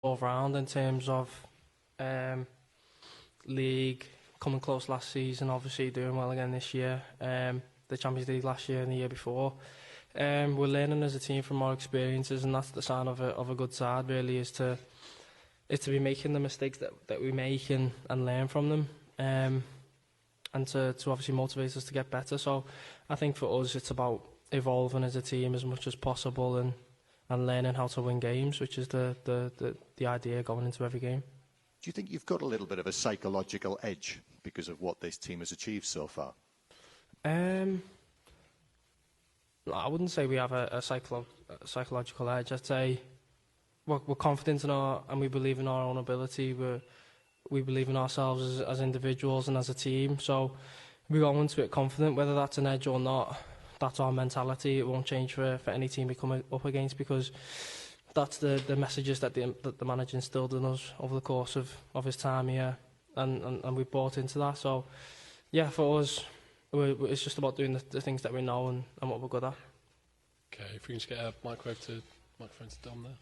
all round in terms of league, coming close last season, obviously doing well again this year. The Champions League last year and the year before. We're learning as a team from our experiences, and that's the sign of a good side. Really, is to be making the mistakes that we make and learn from them, and to obviously motivate us to get better. So I think for us, it's about evolving as a team as much as possible and learning how to win games, which is the idea going into every game. Do you think you've got a little bit of a psychological edge because of what this team has achieved so far? I wouldn't say we have a psychological edge. I'd say we're confident in and we believe in our own ability. We believe in ourselves as individuals and as a team. So we go into it confident, whether that's an edge or not. That's our mentality. It won't change for any team we come up against, because that's the messages that the manager instilled in us over the course of his time here, and we bought into that. So yeah, for us, it's just about doing the things that we know and what we're good at. Okay, if we can just get a microphone to Dom there.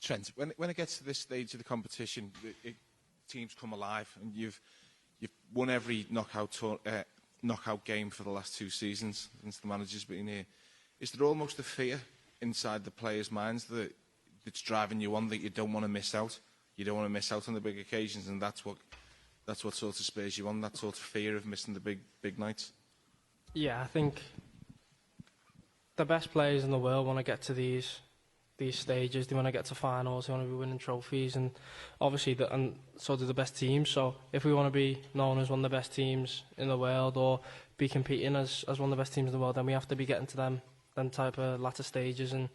Trent, when it gets to this stage of the competition, teams come alive, and you've won every knockout game for the last 2 seasons since the manager's been here. Is there almost a fear inside the players' minds that's driving you on, that you don't want to miss out? You don't want to miss out on the big occasions, and that's what sort of spurs you on, that sort of fear of missing the big nights? Yeah, I think the best players in the world want to get to these stages. They want to get to finals. They want to be winning trophies, and obviously, and so do the best teams. So if we want to be known as one of the best teams in the world, or be competing as one of the best teams in the world, then we have to be getting to them type of latter stages, and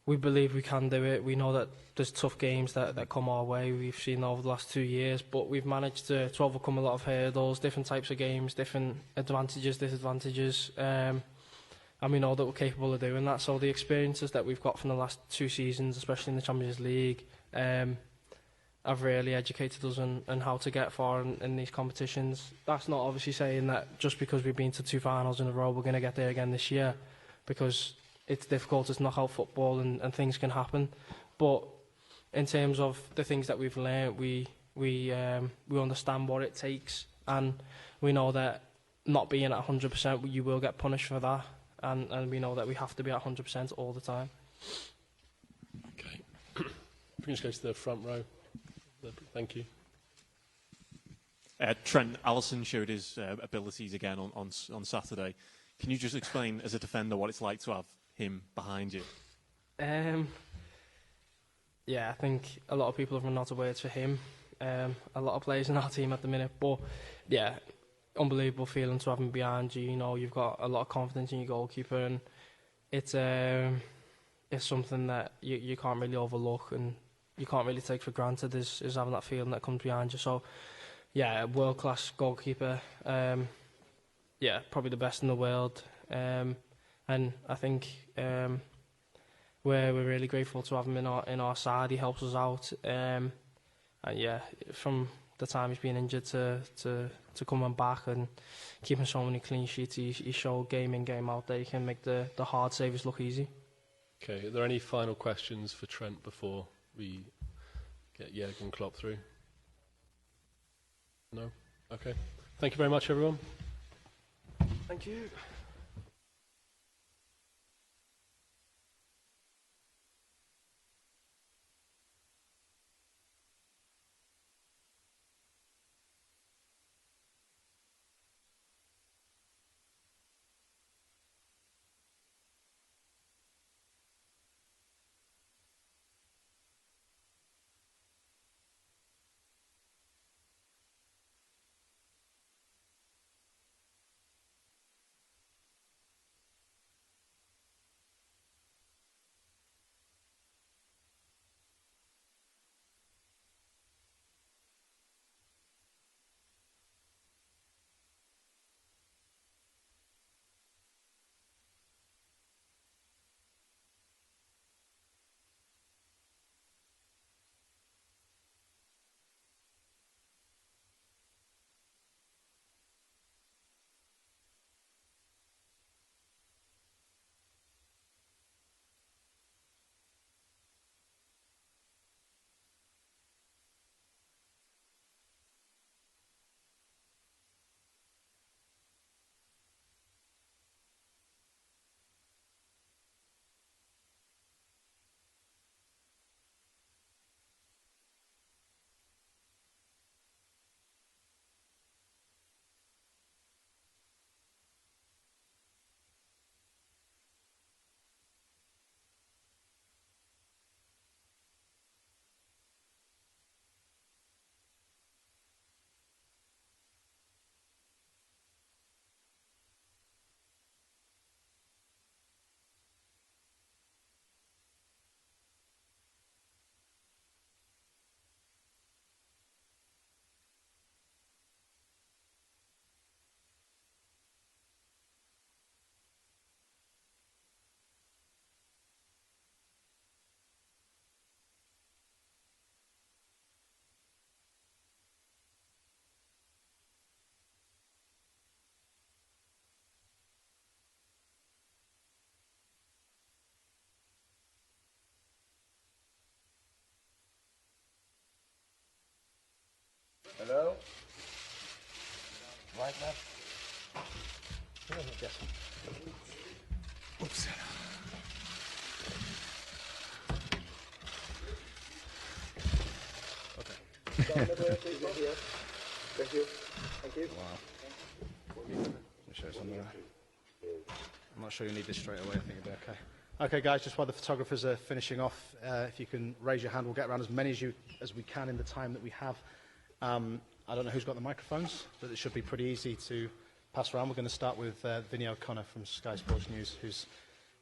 we believe we can do it. We know that there's tough games that come our way. We've seen over the last 2 years, but we've managed to overcome a lot of hurdles, different types of games, different advantages, disadvantages. And we know that we're capable of doing that. So the experiences that we've got from the last 2 seasons, especially in the Champions League, have really educated us on how to get far in these competitions. That's not obviously saying that just because we've been to 2 finals in a row, we're going to get there again this year, because it's difficult. It's knockout football, and things can happen. But in terms of the things that we've learned, we understand what it takes, and we know that not being at 100%, you will get punished for that. And we know that we have to be at 100% all the time. Okay. If we can just go to the front row. Thank you. Trent, Alisson showed his abilities again on Saturday. Can you just explain, as a defender, what it's like to have him behind you? Yeah, I think a lot of people have run out of words for him. A lot of players in our team at the minute. But yeah, unbelievable feeling to have him behind you. You know, you've got a lot of confidence in your goalkeeper, and it's something that you can't really overlook, and you can't really take for granted, is having that feeling that comes behind you. So yeah, world-class goalkeeper. Yeah, probably the best in the world. And I think we're really grateful to have him in our side. He helps us out. And yeah, from the time he's been injured to coming back and keeping so many clean sheets, he showed game in, game out that he can make the hard saves look easy. Okay, are there any final questions for Trent before we get Jürgen Klopp through? No? Okay. Thank you very much, everyone. Thank you. Yes. Oops. Thank you. Thank you. Wow. Let me show you something. I'm not sure you need this straight away. I think it'll be okay. Okay, guys, just while the photographers are finishing off, if you can raise your hand, we'll get around as many as we can in the time that we have. I don't know who's got the microphones, but it should be pretty easy to pass around. We're going to start with Vinny O'Connor from Sky Sports News, who's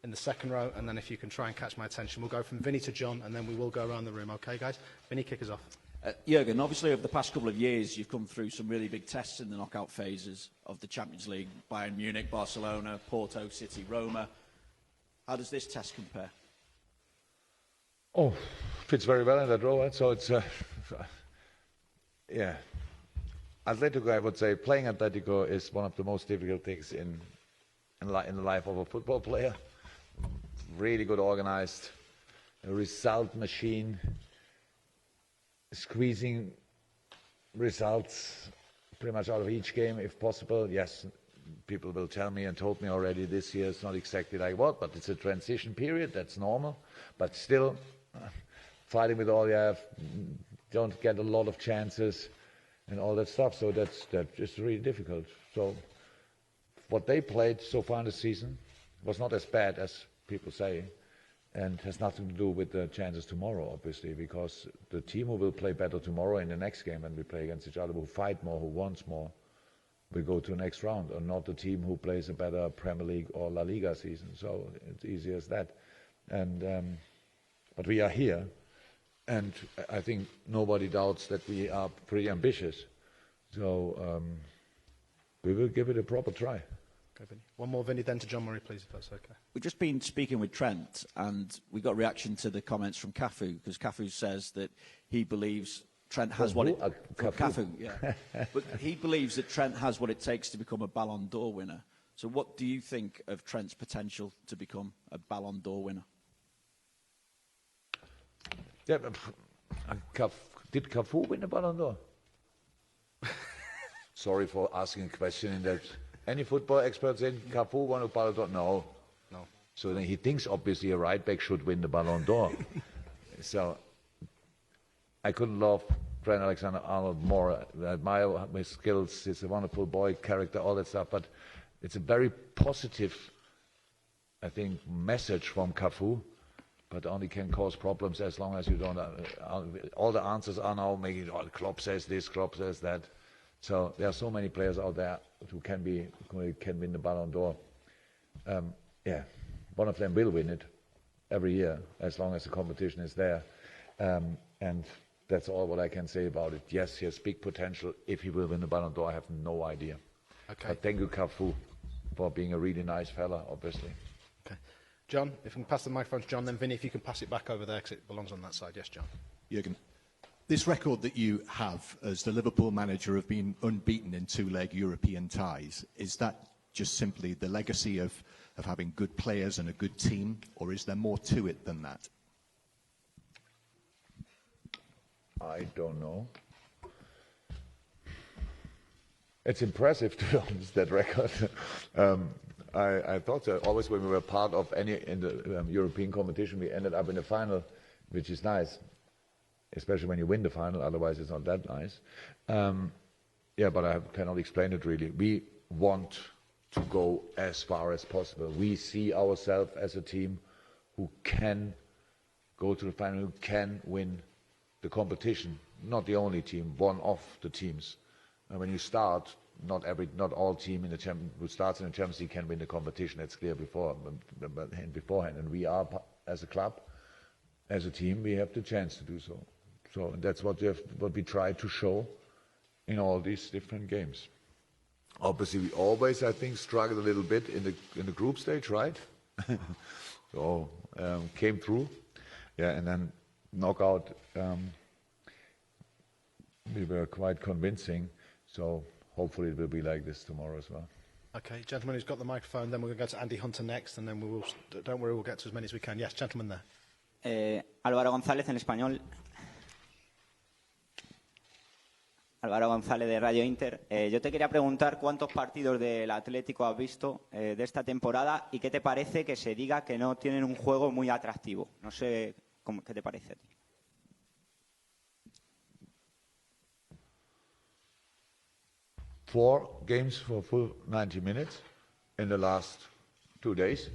in the second row, and then if you can try and catch my attention, we'll go from Vinny to John, and then we will go around the room. Okay, guys? Vinny, kick us off. Jürgen, obviously over the past couple of years you've come through some really big tests in the knockout phases of the Champions League, Bayern Munich, Barcelona, Porto, City, Roma. How does this test compare? Oh, fits very well in that role, right? So it's, yeah. Atletico, I would say, playing Atletico is one of the most difficult things in the life of a football player. Really good organized, a result machine, squeezing results pretty much out of each game if possible. Yes, people will tell me and told me already this year it's not exactly like what, but it's a transition period, that's normal. But still, fighting with all you have, don't get a lot of chances and all that stuff, so that's just really difficult. So what they played so far in the season was not as bad as people say, and has nothing to do with the chances tomorrow, obviously, because the team who will play better tomorrow in the next game when we play against each other, who fight more, who wants more, will go to the next round, or not the team who plays a better Premier League or La Liga season. So it's easy as that. And but we are here, and I think nobody doubts that we are pretty ambitious. So we will give it a proper try. Okay, Vinny. One more, Vinny, then to John Murray, please, if that's okay. We've just been speaking with Trent, and we got a reaction to the comments from Cafu, because Cafu says that he believes Trent has what it... Cafu, yeah. But he believes that Trent has what it takes to become a Ballon d'Or winner. So what do you think of Trent's potential to become a Ballon d'Or winner? Yeah, did Cafu win the Ballon d'Or? Sorry for asking a question in that. Any football experts in Cafu won a Ballon d'Or? No. No. So then he thinks obviously a right back should win the Ballon d'Or. So I couldn't love Trent Alexander-Arnold more. I admire his skills. He's a wonderful boy, character, all that stuff. But it's a very positive, I think, message from Cafu. But only can cause problems as long as you don't. All the answers are now making. Oh, Klopp says this, Klopp says that. So there are so many players out there who can win the Ballon d'Or. Yeah, one of them will win it every year as long as the competition is there. And that's all what I can say about it. Yes, he has big potential. If he will win the Ballon d'Or, I have no idea. Okay. But thank you, Cafu, for being a really nice fella, obviously. Okay. John, if you can pass the microphone to John, then Vinny, if you can pass it back over there because it belongs on that side. Yes, John. Jürgen, this record that you have as the Liverpool manager of being unbeaten in two-leg European ties, is that just simply the legacy of having good players and a good team, or is there more to it than that? I don't know. It's impressive, to be honest, that record. I thought that always when we were part of in the European competition, we ended up in the final, which is nice, especially when you win the final. Otherwise, it's not that nice. Yeah, but I cannot explain it really. We want to go as far as possible. We see ourselves as a team who can go to the final, who can win the competition. Not the only team, one of the teams. And when you start, not all team in the who starts in the Champions League can win the competition. That's clear beforehand. And we are, as a club, as a team, we have the chance to do so. So that's what we try to show in all these different games. Obviously, we always, I think, struggled a little bit in the group stage, right? So came through, yeah, and then knockout. We were quite convincing. So hopefully it will be like this tomorrow as well. Okay, gentleman who's got the microphone, then we're going to go to Andy Hunter next, and then we will, don't worry, we'll get to as many as we can. Yes, gentleman there. Álvaro González en español. Álvaro González de Radio Inter. Yo te quería preguntar cuántos partidos del Atlético has visto de esta temporada y qué te parece que se diga que no tienen un juego muy atractivo. No sé qué te parece a ti. Four games for full 90 minutes in the last 2 days.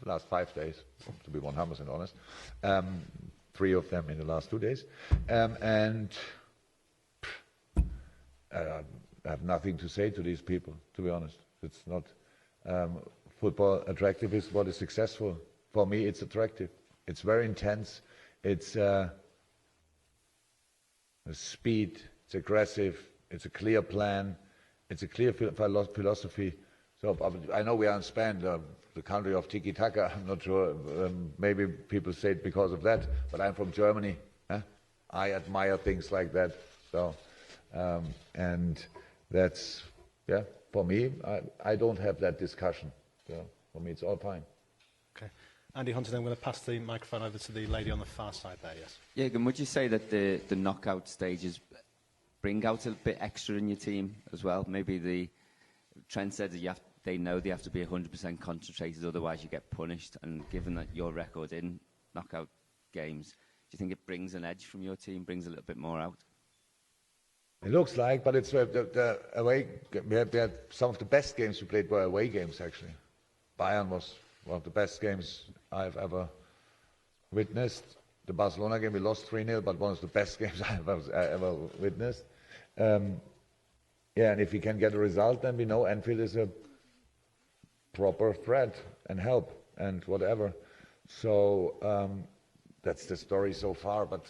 Last 5 days, to be 100% honest. 3 of them in the last 2 days. And I have nothing to say to these people, to be honest. It's not football attractive is what is successful. For me, it's attractive. It's very intense. It's speed. It's aggressive. It's a clear plan. It's a clear philosophy. So I know we are in Spain, the country of tiki-taka. I'm not sure. Maybe people say it because of that. But I'm from Germany. I admire things like that. So, and that's, yeah, for me, I don't have that discussion. So for me, it's all fine. Okay. Andy Hunter, then I'm going to pass the microphone over to the lady on the far side there, yes. Jürgen, would you say that the knockout stages bring out a bit extra in your team as well? Maybe Trent said that they know they have to be 100% concentrated, otherwise you get punished. And given that your record in knockout games, do you think it brings an edge from your team, brings a little bit more out? It looks like, but it's the away. We had some of the best games we played were away games, actually. Bayern was one of the best games I've ever witnessed. The Barcelona game, we lost 3-0, but one of the best games I've ever witnessed. Yeah, and if we can get a result, then we know Anfield is a proper threat and help and whatever. So that's the story so far. But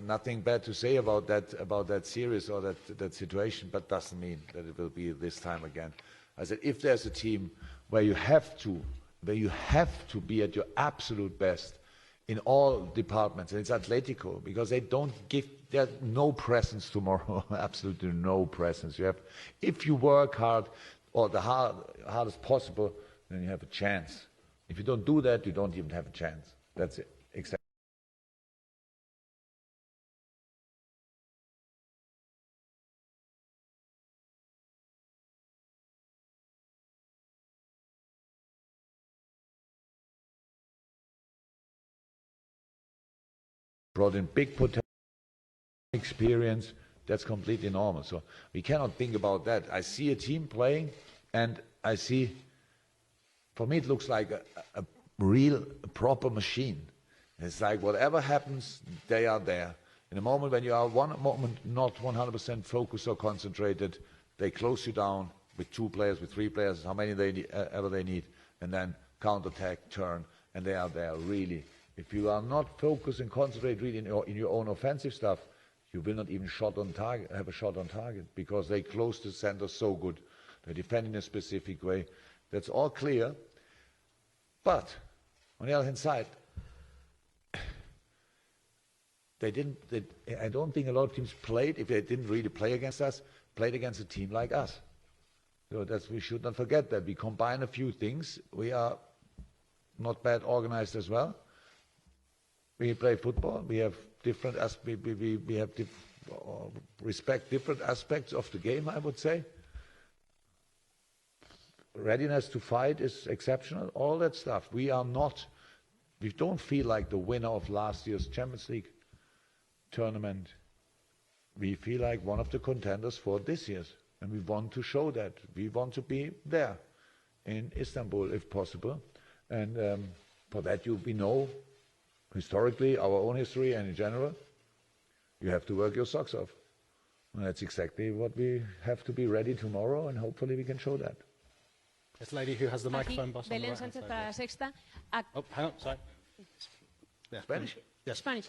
nothing bad to say about that series or that situation. But doesn't mean that it will be this time again. I said, if there's a team where you have to be at your absolute best in all departments, and it's Atletico, because there's no presence tomorrow, absolutely no presence. If you work hard, or the hardest possible, then you have a chance. If you don't do that, you don't even have a chance. That's it. Exactly. Brought in big potential, experience. That's completely normal. So we cannot think about that. I see a team playing, and I see, for me, it looks like a real, proper machine. It's like whatever happens, they are there. In a moment when you are one moment not 100% focused or concentrated, they close you down with 2 players, with 3 players, how many ever they need, and then counter-attack, turn, and they are there really. If you are not focused and concentrate really in your own offensive stuff, you will not even have a shot on target, because they close the center so good. They defend in a specific way. That's all clear. But on the other hand side, I don't think a lot of teams played, if they didn't really play against us, played against a team like us. So we should not forget that. We combine a few things. We are not bad organized as well. We play football. We have different respect different aspects of the game, I would say. Readiness to fight is exceptional. All that stuff. We don't feel like the winner of last year's Champions League tournament. We feel like one of the contenders for this year's, and we want to show that. We want to be there in Istanbul if possible, and for that we know. Historically, our own history and in general, you have to work your socks off. And that's exactly what we have to be ready tomorrow, and hopefully we can show that. This lady who has the microphone boss on the Belén right-hand Sánchez side, para La yes. Sexta. Oh, hang on, sorry. Yeah, Spanish? Yes. Spanish.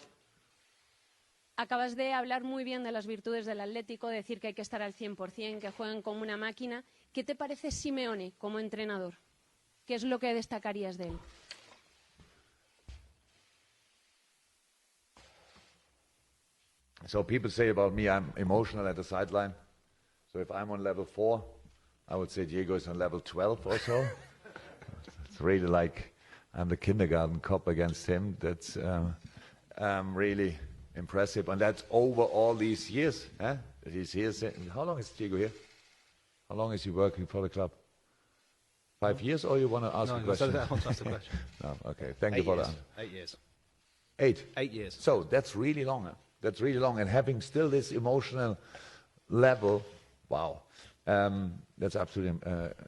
Acabas de hablar muy bien de las virtudes del Atlético, decir que hay que estar al 100%, que jueguen como una máquina. ¿Qué te parece Simeone como entrenador? ¿Qué es lo que destacarías de él? So people say about me, I'm emotional at the sideline. So if I'm on level 4, I would say Diego is on level 12 or so. It's really like I'm the kindergarten cop against him. That's really, impressive, and that's over all these years. He's here. How long is Diego here? How long is he working for the club? 5 years, or you want to ask a question? No, I want to ask a question. No, okay. Thank you for that. 8 years. 8 years. So that's really long. That's really long, and having still this emotional level, wow, that's absolutely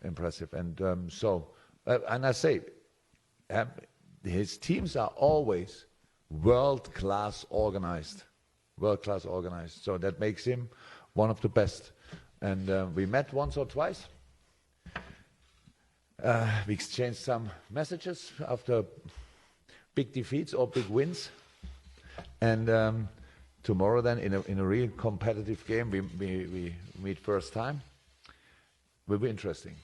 impressive. And and I say, his teams are always world-class organized. World-class organized. So that makes him one of the best. And we met once or twice. We exchanged some messages after big defeats or big wins. And tomorrow then, in a real competitive game, we meet first time. Will be interesting.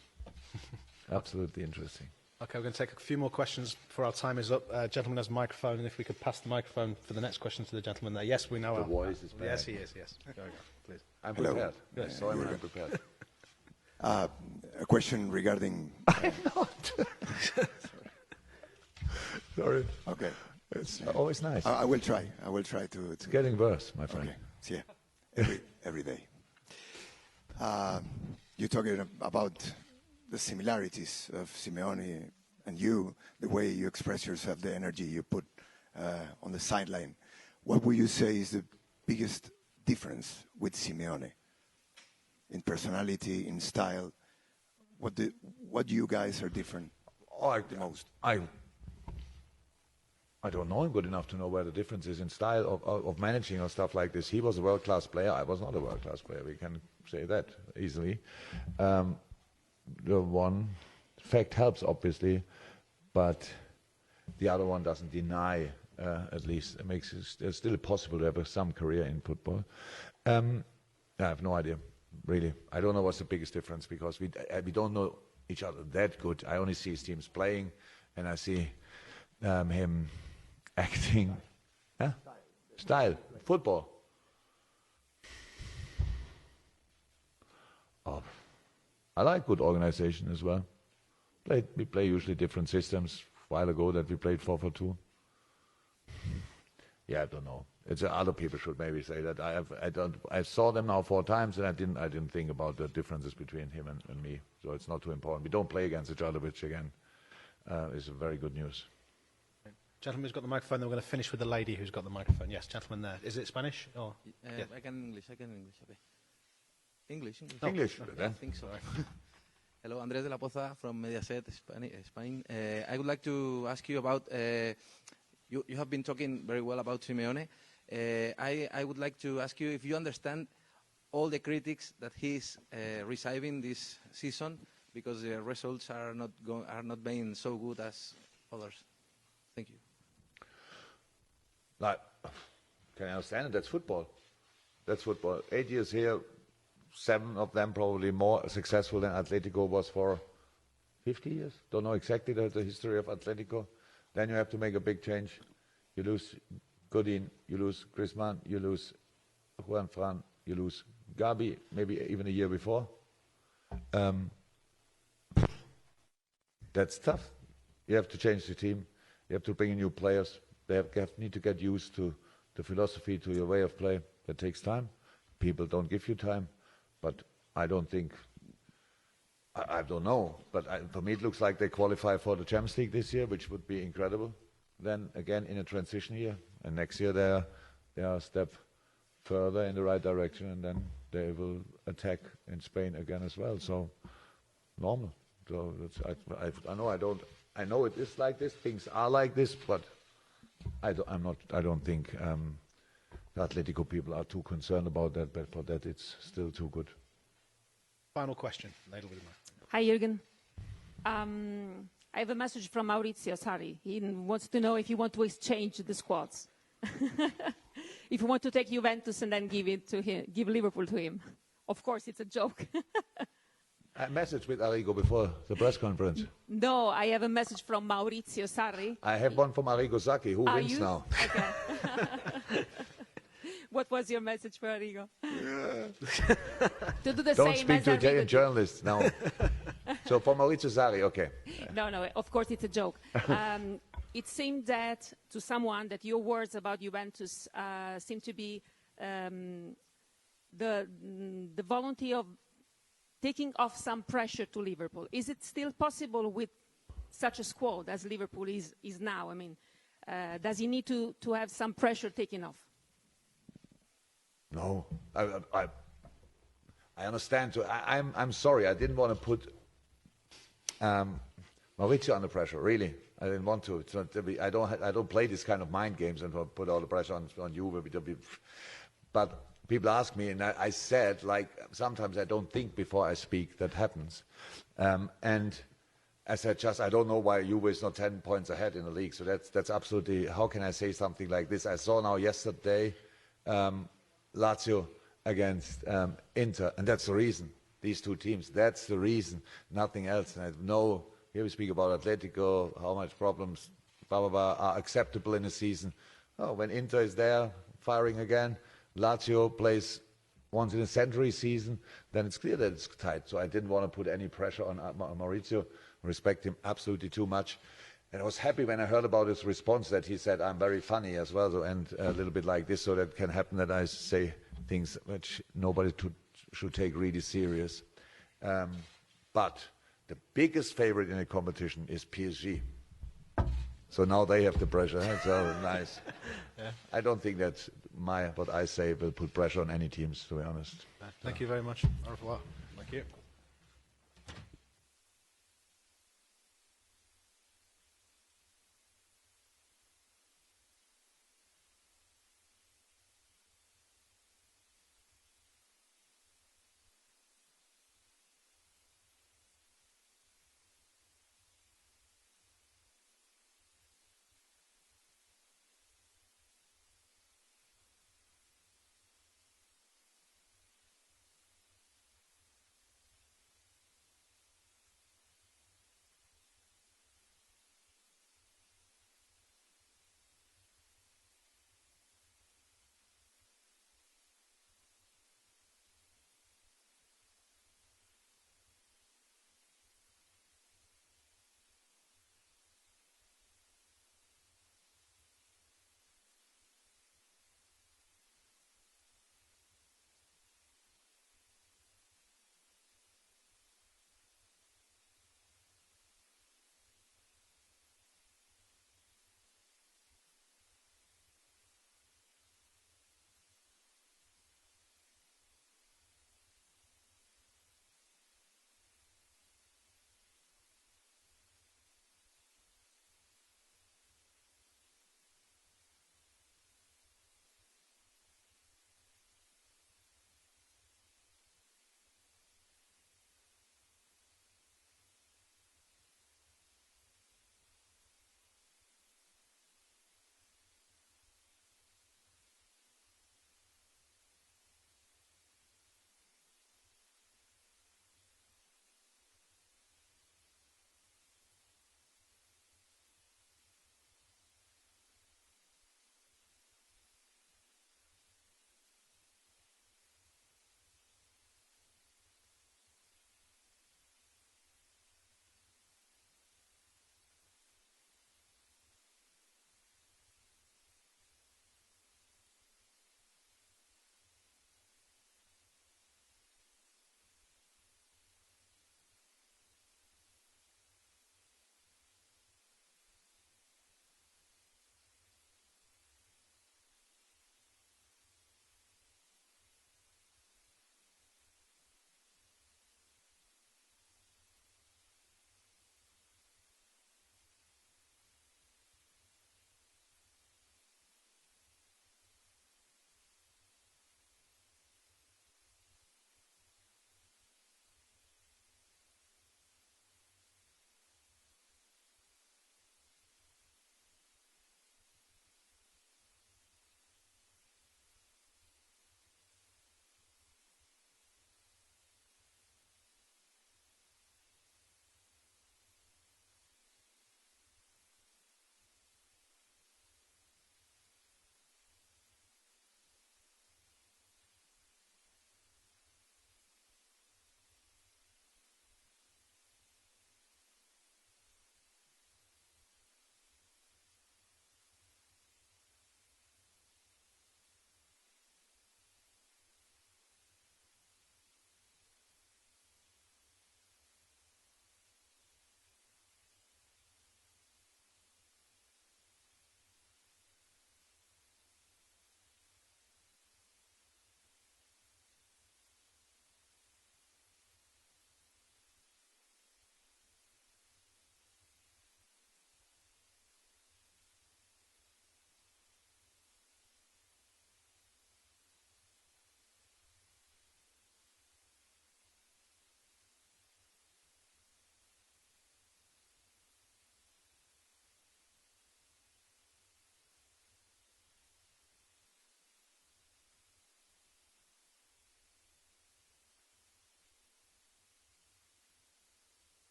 Absolutely interesting. Okay, we're going to take a few more questions before our time is up. Gentleman has a microphone, and if we could pass the microphone for the next question to the gentleman there. Yes, we know. The voice is bad. Yes, he is, yes. Go, please. I'm prepared. Yes, so I'm prepared. A question regarding... I'm not. Sorry. Okay. It's always nice. I will try. I will try to... It's getting worse, my friend. Okay. Yeah. Every day. You're talking about the similarities of Simeone and you, the way you express yourself, the energy you put on the sideline. What would you say is the biggest difference with Simeone? In personality, in style? What you guys are different the most? I don't know him good enough to know where the difference is in style of managing or stuff like this. He was a world-class player. I was not a world-class player. We can say that easily. The one fact helps, obviously, but the other one doesn't deny, at least. It makes it still possible to have some career in football. I have no idea, really. I don't know what's the biggest difference, because we don't know each other that good. I only see his teams playing, and I see him acting. Style. Football. Oh. I like good organization as well. We play usually different systems. A while ago that we played 4-4-2. Yeah, I don't know. Other people should maybe say that. I saw them now 4 times, and I didn't think about the differences between him and me. So it's not too important. We don't play against each other, which again is very good news. Gentleman who's got the microphone, then we're going to finish with the lady who's got the microphone. Yes, gentleman there. Is it Spanish? Or? Yeah. I can English. Okay. English. Oh, English. I think so. Hello, Andrés de la Poza from Mediaset, Spain. I would like to ask you about, you have been talking very well about Simeone. I would like to ask you if you understand all the critics that he's receiving this season, because the results are not being so good as others. Thank you. Can I understand it? That's football. 8 years here. 7 of them probably more successful than Atletico was for 50 years. Don't know exactly the history of Atletico. Then you have to make a big change. You lose Godin, you lose Griezmann, you lose Juan Fran, you lose Gabi, maybe even a year before. That's tough. You have to change the team. You have to bring in new players. They need to get used to the philosophy, to your way of play. That takes time. People don't give you time. But I don't think, I don't know, but for me it looks like they qualify for the Champions League this year, which would be incredible. Then again in a transition year, and next year they are a step further in the right direction, and then they will attack in Spain again as well. So normal. So I know it is like this. Things are like this, but I don't think. The Atletico people are too concerned about that, but for that it's still too good. Final question. Hi, Jürgen. I have a message from Maurizio Sarri. He wants to know if you want to exchange the squads. If you want to take Juventus and then give Liverpool to him. Of course, it's a joke. I messaged with Arrigo before the press conference. No, I have a message from Maurizio Sarri. I have one from Arrigo Sacchi, who wins now. Okay. What was your message for Arrigo? To do the Don't same speak as to Arrigo Italian journalists now. So for Maurizio Sarri, okay. No, of course it's a joke. it seemed that to someone that your words about Juventus seem to be the volunteer of taking off some pressure to Liverpool. Is it still possible with such a squad as Liverpool is now? I mean, does he need to have some pressure taken off? No, I understand. I'm sorry. I didn't want to put Maurizio under pressure. Really, I didn't want to. I don't play this kind of mind games and put all the pressure on you. But people ask me, and I said, like, sometimes I don't think before I speak. That happens, and I said, I don't know why Juve is not 10 points ahead in the league. So that's absolutely. How can I say something like this? I saw now yesterday. Lazio against Inter, and that's the reason. These two teams, that's the reason, nothing else. And I know, here we speak about Atletico, how much problems, blah, blah, blah, are acceptable in a season. Oh, when Inter is there, firing again, Lazio plays once in a century season, then it's clear that it's tight. So I didn't want to put any pressure on Maurizio, respect him absolutely too much. And I was happy when I heard about his response that he said, I'm very funny as well, so, and a little bit like this, so that can happen that I say things which nobody should take really serious. But the biggest favorite in the competition is PSG. So now they have the pressure. That's nice. Yeah. I don't think that what I say will put pressure on any teams, to be honest. Thank you very much. Au revoir. Thank you.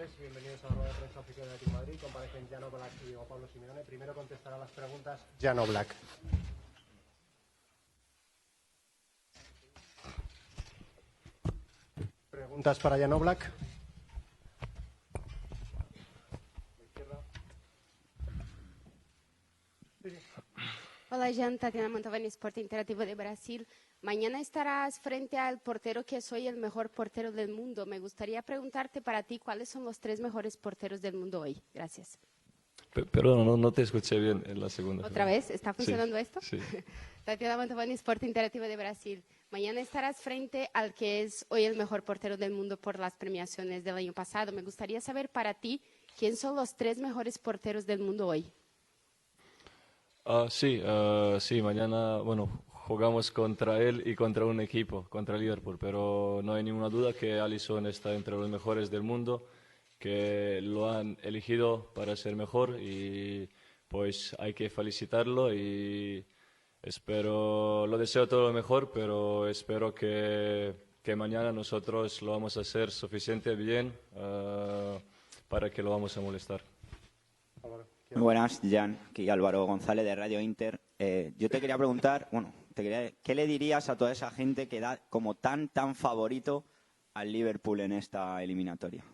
entrenadores, bienvenidos a la rueda de prensa oficial de Atlético de Madrid. Comparecen Jan Oblak y Diego Pablo Simeone. Primero contestará las preguntas Jan Oblak. Preguntas para Jan Oblak. Hola, Jan, Tatiana Montavani, Sport Interactivo de Brasil. Mañana estarás frente al portero que soy el mejor portero del mundo. Me gustaría preguntarte para ti, ¿cuáles son los 3 mejores porteros del mundo hoy? Gracias. Perdón, no te escuché bien en la segunda. ¿Otra vez? ¿Está funcionando esto? Sí. Tatiana Montavani, Sport Interactivo de Brasil. Mañana estarás frente al que es hoy el mejor portero del mundo por las premiaciones del año pasado. Me gustaría saber para ti, ¿quién son los 3 mejores porteros del mundo hoy? Sí, mañana, jugamos contra él y contra un equipo, contra Liverpool, pero no hay ninguna duda que Alisson está entre los mejores del mundo, que lo han elegido para ser mejor y pues hay que felicitarlo y lo deseo todo lo mejor, pero espero que mañana nosotros lo vamos a hacer suficiente bien para que lo vamos a molestar. Muy buenas, Jan, aquí Álvaro González de Radio Inter. Yo te quería preguntar, ¿qué le dirías a toda esa gente que da como tan favorito al Liverpool en esta eliminatoria?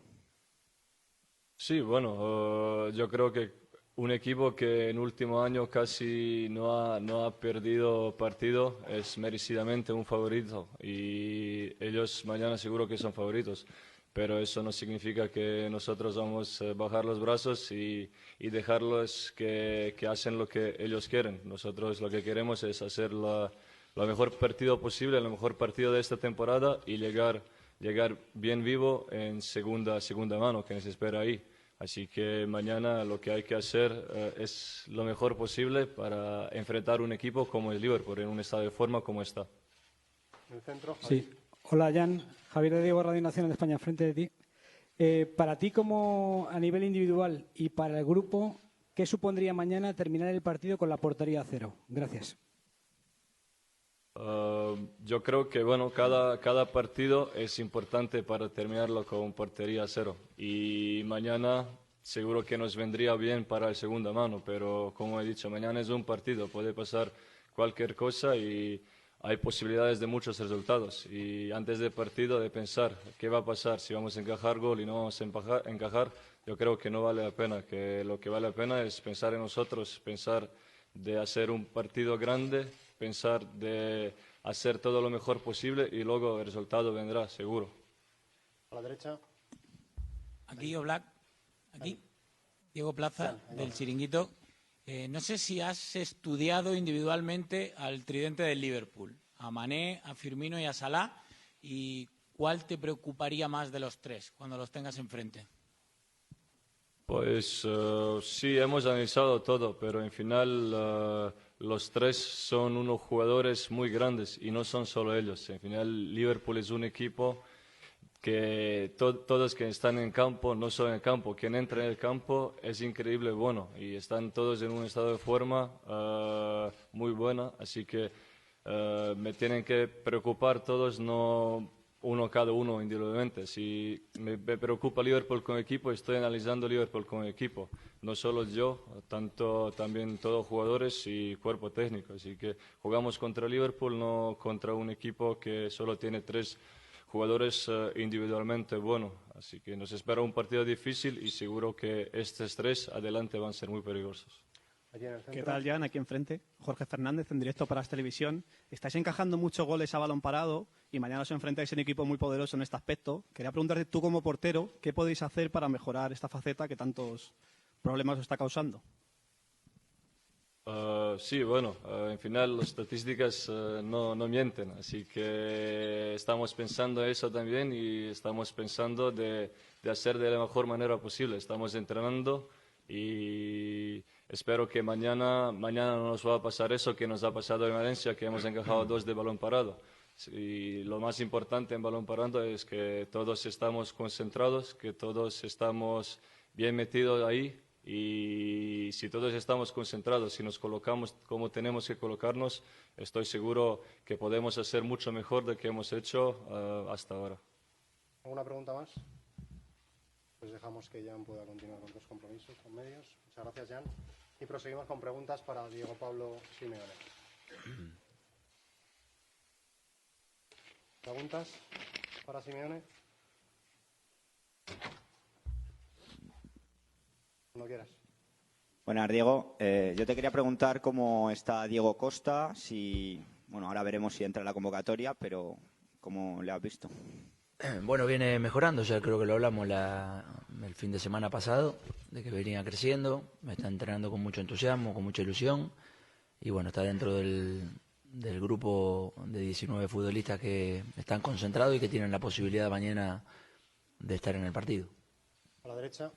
Sí, yo creo que un equipo que en último año casi no ha perdido partido es merecidamente un favorito y ellos mañana seguro que son favoritos. Pero eso no significa que nosotros vamos a bajar los brazos y dejarlos que hacen lo que ellos quieren. Nosotros lo que queremos es hacer lo mejor partido posible, el mejor partido de esta temporada y llegar bien vivo en segunda mano, que nos espera ahí. Así que mañana lo que hay que hacer es lo mejor posible para enfrentar un equipo como el Liverpool, en un estado de forma como está. En el centro, sí. Hola, Jan. Javier de Diego, Radio Nacional de España, enfrente de ti. Para ti, como a nivel individual y para el grupo, ¿qué supondría mañana terminar el partido con la portería a 0? Gracias. Yo creo que cada partido es importante para terminarlo con portería a 0. Y mañana seguro que nos vendría bien para el segunda mano, pero como he dicho, mañana es un partido, puede pasar cualquier cosa y hay posibilidades de muchos resultados y antes del partido de pensar qué va a pasar, si vamos a encajar gol y no vamos a encajar, yo creo que no vale la pena, que lo que vale la pena es pensar en nosotros, pensar de hacer un partido grande, pensar de hacer todo lo mejor posible y luego el resultado vendrá, seguro. A la derecha. Aquí Oblak, aquí Diego Plaza del Chiringuito. No sé si has estudiado individualmente al tridente del Liverpool, a Mané, a Firmino y a Salah, y ¿cuál te preocuparía más de los 3 cuando los tengas enfrente? Pues sí, hemos analizado todo, pero en final los 3 son unos jugadores muy grandes y no son solo ellos. En final Liverpool es un equipo que todos que están en campo, no solo en el campo, quien entra en el campo es increíble bueno y están todos en un estado de forma muy buena, así que me tienen que preocupar todos, no cada uno individualmente. Si me preocupa Liverpool como equipo, estoy analizando Liverpool como equipo, no solo yo, también todos jugadores y cuerpo técnico, así que jugamos contra Liverpool, no contra un equipo que solo tiene 3 jugadores individualmente buenos, así que nos espera un partido difícil y seguro que estos 3 adelante van a ser muy peligrosos. ¿Qué tal, Jan? Aquí enfrente, Jorge Fernández, en directo para Televisión. Estáis encajando muchos goles a balón parado y mañana os enfrentáis en un equipo muy poderoso en este aspecto. Quería preguntarte tú como portero, ¿qué podéis hacer para mejorar esta faceta que tantos problemas os está causando? Sí, en final las estadísticas no mienten, así que estamos pensando eso también y estamos pensando de hacer de la mejor manera posible. Estamos entrenando y espero que mañana no nos va a pasar eso que nos ha pasado en Valencia, que hemos encajado 2 de balón parado. Y lo más importante en balón parado es que todos estamos concentrados, que todos estamos bien metidos ahí. Y si todos estamos concentrados, si nos colocamos como tenemos que colocarnos, estoy seguro que podemos hacer mucho mejor de lo que hemos hecho hasta ahora. ¿Alguna pregunta más? Pues dejamos que Jan pueda continuar con otros compromisos, con medios. Muchas gracias, Jan. Y proseguimos con preguntas para Diego Pablo Simeone. ¿Preguntas para Simeone? Cuando quieras. Buenas, Diego. Yo te quería preguntar cómo está Diego Costa, bueno, ahora veremos si entra en la convocatoria, pero ¿cómo le has visto? Bueno, viene mejorando, ya creo que lo hablamos el fin de semana pasado, de que venía creciendo, me está entrenando con mucho entusiasmo, con mucha ilusión, y bueno, está dentro del grupo de 19 futbolistas que están concentrados y que tienen la posibilidad mañana de estar en el partido. A la derecha.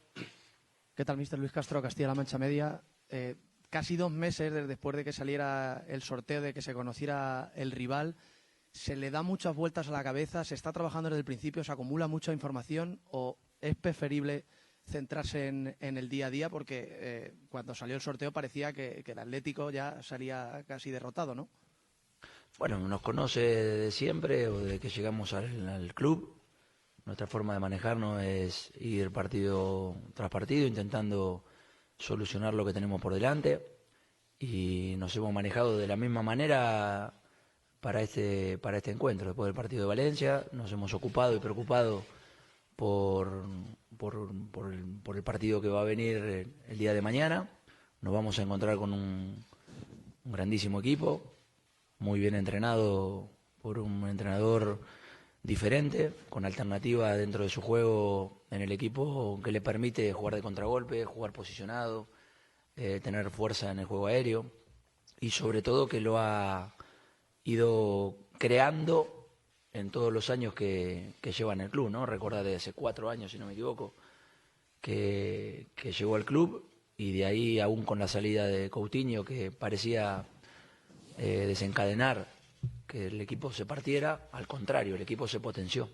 ¿Qué tal, mister? Luis Castro, Castilla-La Mancha Media. Casi 2 meses después de que saliera el sorteo, de que se conociera el rival, ¿se le da muchas vueltas a la cabeza? ¿Se está trabajando desde el principio? ¿Se acumula mucha información? ¿O es preferible centrarse en el día a día? Porque cuando salió el sorteo parecía que el Atlético ya salía casi derrotado, ¿no? Bueno, nos conoce de siempre o desde que llegamos al club. Nuestra forma de manejarnos es ir partido tras partido intentando solucionar lo que tenemos por delante, y nos hemos manejado de la misma manera para este encuentro. Después del partido de Valencia nos hemos ocupado y preocupado por el partido que va a venir el día de mañana. Nos vamos a encontrar con un grandísimo equipo, muy bien entrenado por un entrenador diferente, con alternativa dentro de su juego en el equipo que le permite jugar de contragolpe, jugar posicionado, tener fuerza en el juego aéreo, y sobre todo que lo ha ido creando en todos los años que lleva en el club, ¿no? Recordad de hace 4 años, si no me equivoco, que llegó al club, y de ahí, aún con la salida de Coutinho, que parecía desencadenar que el equipo se partiera, al contrario, el equipo se potenció.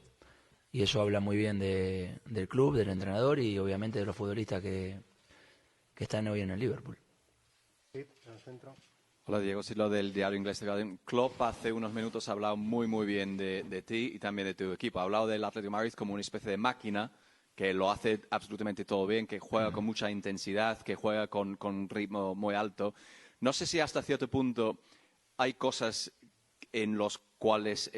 Y eso habla muy bien del club, del entrenador y obviamente de los futbolistas que están hoy en el Liverpool. Sí, en el centro. Hola, Diego Silva del diario inglés The Guardian. Klopp hace unos minutos ha hablado muy bien de ti y también de tu equipo. Ha hablado del Atlético de Madrid como una especie de máquina que lo hace absolutamente todo bien, que juega con mucha intensidad, que juega con ritmo muy alto. No sé si hasta cierto punto hay cosas en los cuales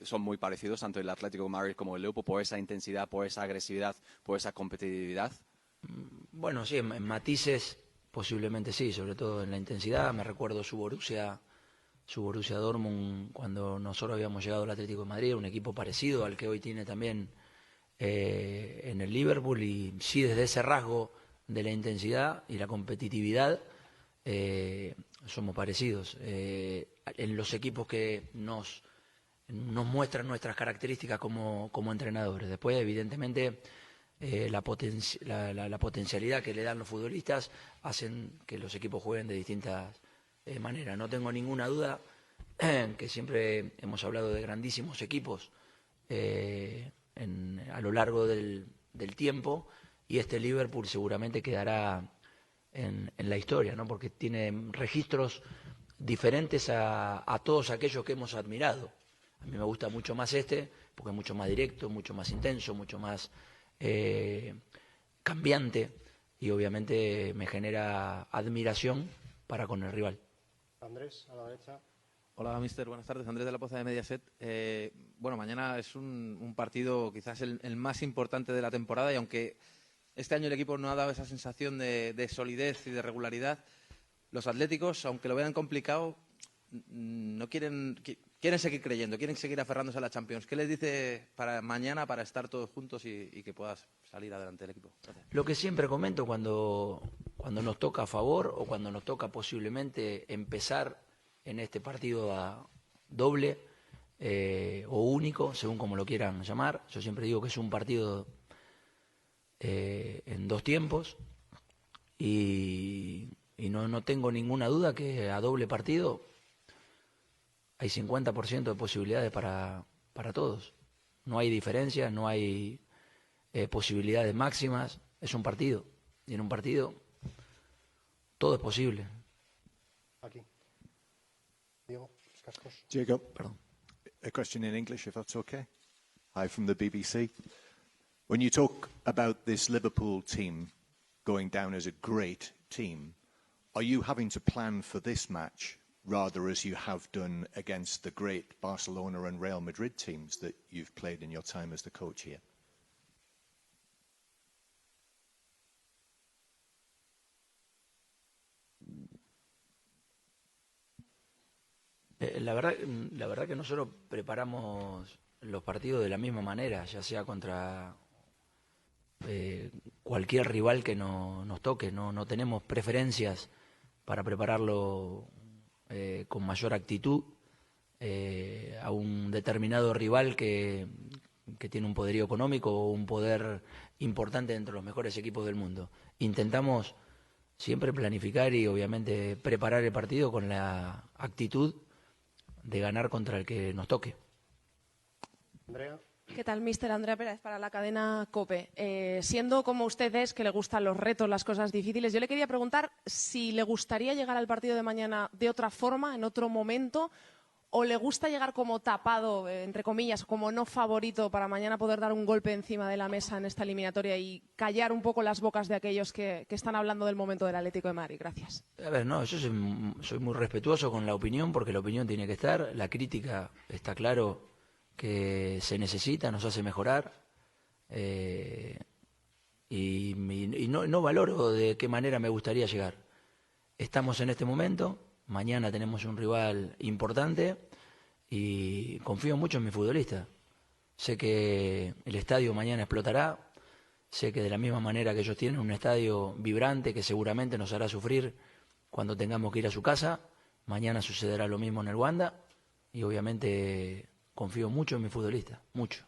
son muy parecidos tanto el Atlético de Madrid como el Liverpool, por esa intensidad, por esa agresividad, por esa competitividad. Bueno, sí, en matices posiblemente sí, sobre todo en la intensidad. Me recuerdo su Borussia Dortmund, cuando nosotros habíamos llegado al Atlético de Madrid, un equipo parecido al que hoy tiene también en el Liverpool, y sí, desde ese rasgo de la intensidad y la competitividad somos parecidos. En los equipos que nos muestran nuestras características como entrenadores. Después, evidentemente, la potencialidad que le dan los futbolistas hacen que los equipos jueguen de distintas maneras. No tengo ninguna duda que siempre hemos hablado de grandísimos equipos a lo largo del tiempo, y este Liverpool seguramente quedará en la historia, ¿no? Porque tiene registros diferentes a todos aquellos que hemos admirado. A mí me gusta mucho más porque es mucho más directo, mucho más intenso, mucho más cambiante, y obviamente me genera admiración para con el rival. Andrés, a la derecha. Hola, mister. Buenas tardes. Andrés de la Poza de Mediaset. Bueno, mañana es un partido quizás el más importante de la temporada, y aunque este año el equipo no ha dado esa sensación de solidez y de regularidad, los atléticos, aunque lo vean complicado, no quieren seguir creyendo, quieren seguir aferrándose a la Champions. ¿Qué les dice para mañana para estar todos juntos y que puedas salir adelante el equipo? Gracias. Lo que siempre comento cuando nos toca a favor o cuando nos toca posiblemente empezar en este partido a doble o único, según como lo quieran llamar. Yo siempre digo que es un partido en 2 tiempos, y no tengo ninguna duda que a doble partido hay 50% de posibilidades para todos. No hay diferencias, no hay posibilidades máximas. Es un partido, y en un partido todo es posible. Aquí. Diego, cascos. Diego, perdón. A question in English, if that's okay. Hi, from the BBC. When you talk about this Liverpool team going down as a great team, are you having to plan for this match rather as you have done against the great Barcelona and Real Madrid teams that you've played in your time as the coach here? La verdad que nosotros preparamos los partidos de la misma manera, ya sea contra cualquier rival que nos toque. No tenemos preferencias para prepararlo con mayor actitud a un determinado rival que tiene un poderío económico o un poder importante dentro de los mejores equipos del mundo. Intentamos siempre planificar y obviamente preparar el partido con la actitud de ganar contra el que nos toque. Andrea. ¿Qué tal, mister? Andrea Pérez, para la cadena COPE. Siendo como usted es, que le gustan los retos, las cosas difíciles, yo le quería preguntar si le gustaría llegar al partido de mañana de otra forma, en otro momento, o le gusta llegar como tapado, entre comillas, como no favorito para mañana poder dar un golpe encima de la mesa en esta eliminatoria y callar un poco las bocas de aquellos que están hablando del momento del Atlético de Madrid. Gracias. A ver, no, yo soy muy respetuoso con la opinión, porque la opinión tiene que estar, la crítica está claro que se necesita, nos hace mejorar, y no valoro de qué manera me gustaría llegar. Estamos en este momento, mañana tenemos un rival importante y confío mucho en mi futbolista. Sé que el estadio mañana explotará, sé que de la misma manera que ellos tienen un estadio vibrante que seguramente nos hará sufrir cuando tengamos que ir a su casa, mañana sucederá lo mismo en el Wanda y obviamente confío mucho en mi futbolista, mucho.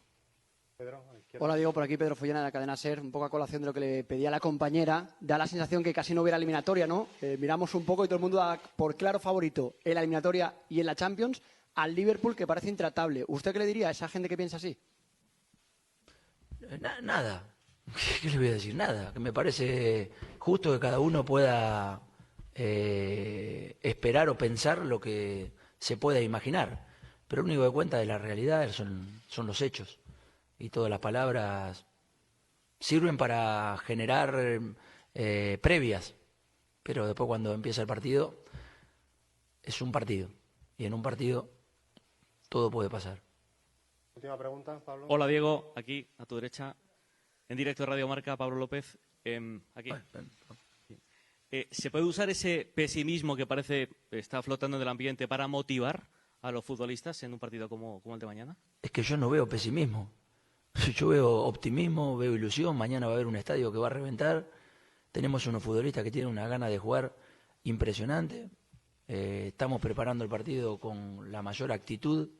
Hola Diego, por aquí Pedro Follana de la cadena SER. Un poco a colación de lo que le pedía la compañera, da la sensación que casi no hubiera eliminatoria, ¿no? Miramos un poco y todo el mundo da por claro favorito en la eliminatoria y en la Champions al Liverpool, que parece intratable. ¿Usted qué le diría a esa gente que piensa así? Nada. ¿Qué le voy a decir? Nada. Que me parece justo que cada uno pueda esperar o pensar lo que se pueda imaginar. Pero lo único que cuenta de la realidad son los hechos. Y todas las palabras sirven para generar previas. Pero después cuando empieza el partido, es un partido. Y en un partido todo puede pasar. Última pregunta, Pablo. Hola Diego, aquí a tu derecha, en directo de Radio Marca, Pablo López. Aquí. ¿Se puede usar ese pesimismo que parece está flotando en el ambiente para motivar a los futbolistas en un partido como el de mañana? Es que yo no veo pesimismo. Yo veo optimismo, veo ilusión. Mañana va a haber un estadio que va a reventar. Tenemos unos futbolistas que tienen una gana de jugar impresionante. Estamos preparando el partido con la mayor actitud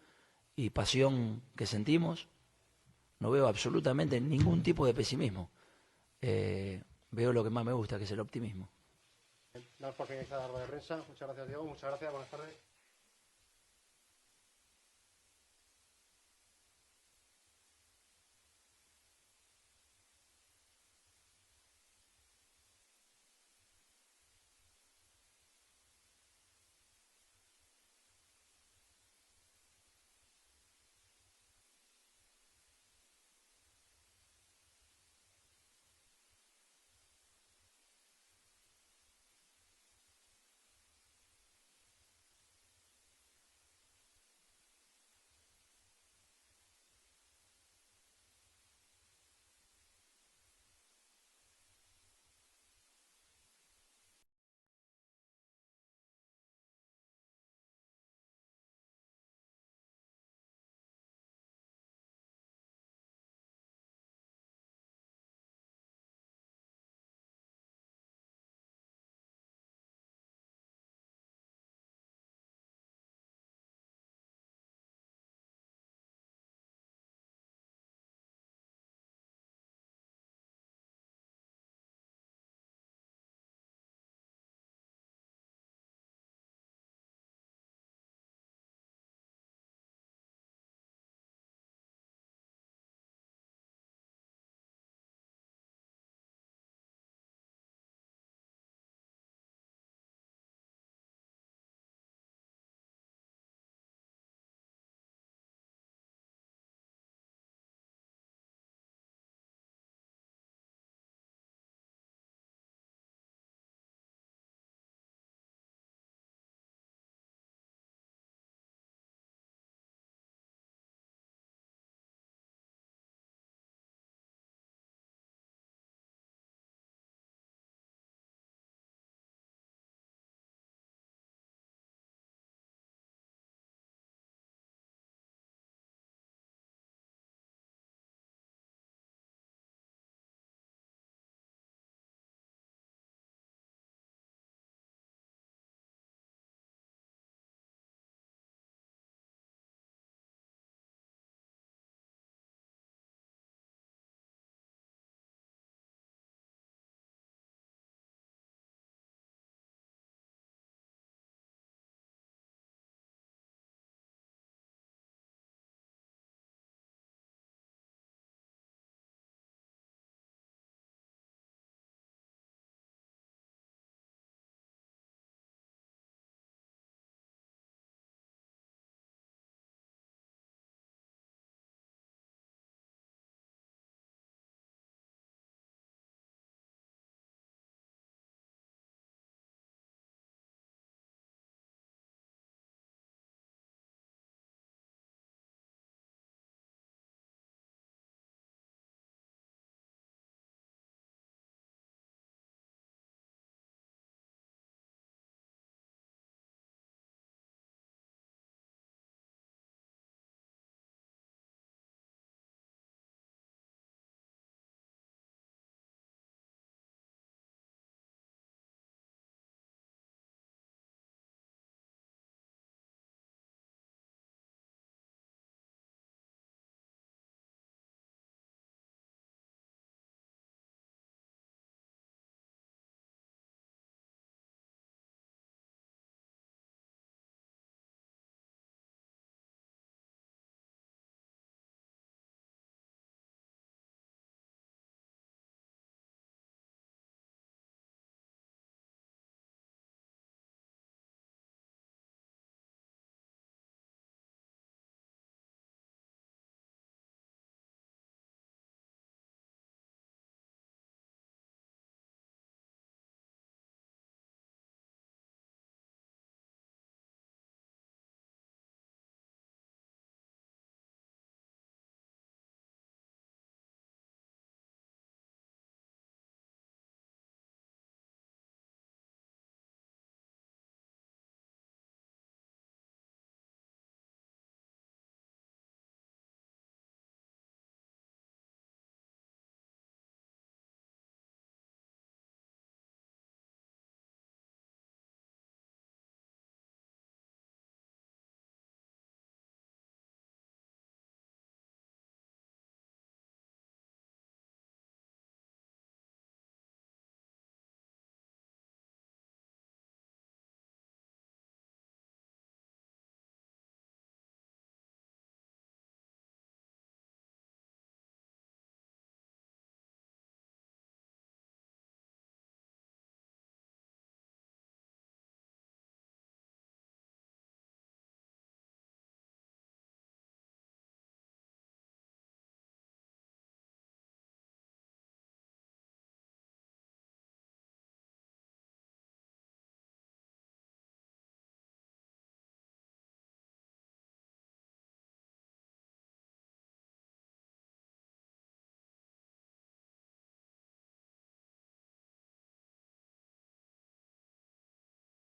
y pasión que sentimos. No veo absolutamente ningún tipo de pesimismo. Veo lo que más me gusta, que es el optimismo. Damos por finalizada la rueda de prensa. Muchas gracias, Diego. Muchas gracias. Buenas tardes.